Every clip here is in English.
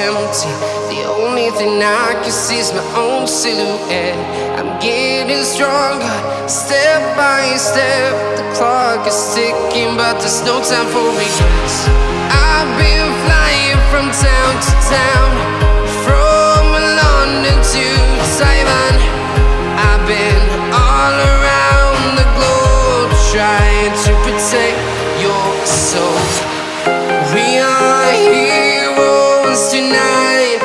empty. The only thing I can see is my own silhouette. I'm getting stronger, step by step. The clock is ticking, but there's no time for regrets. I've been flying from town to town, from London to Taiwan. I've been all around the globe, trying to protect your soul. We are heroes tonight.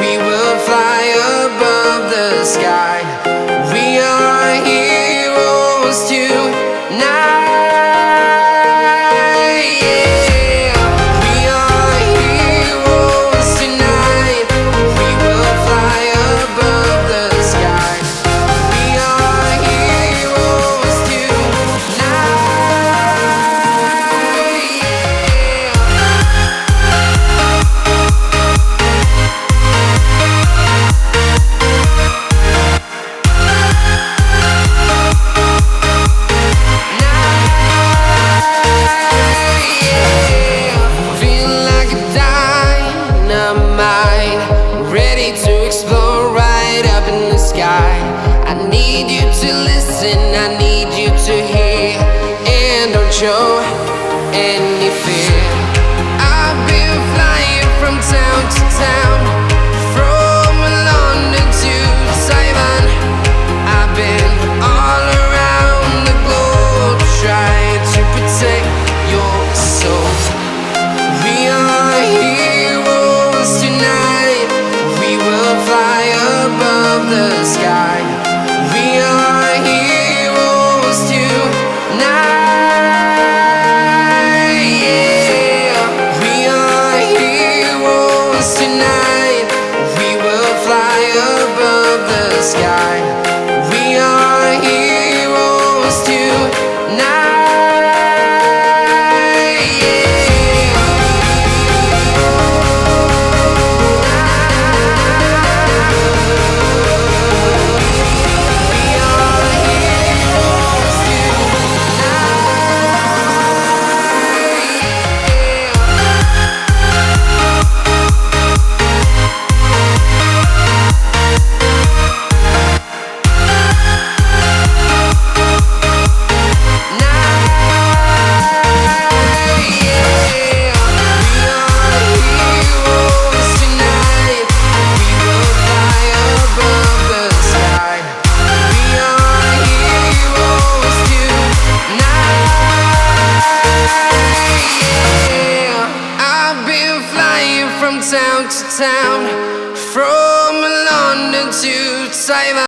We will fly above the sky. We are heroes tonight. Yeah. We are heroes tonight. We will fly above the sky. We are heroes tonight. Ready to explore right up in the sky. I need you to listen, I need you to hear, and don't show any fear. I've been flying from town to town, from London to Taiwan. I've been all around the globe, trying to protect your soul. We are heroes tonight. We will fly above the sky. We are heroes tonight. Yeah. We are heroes tonight. We will fly above the sky. We are heroes tonight. From town to town, from London to Taiwan.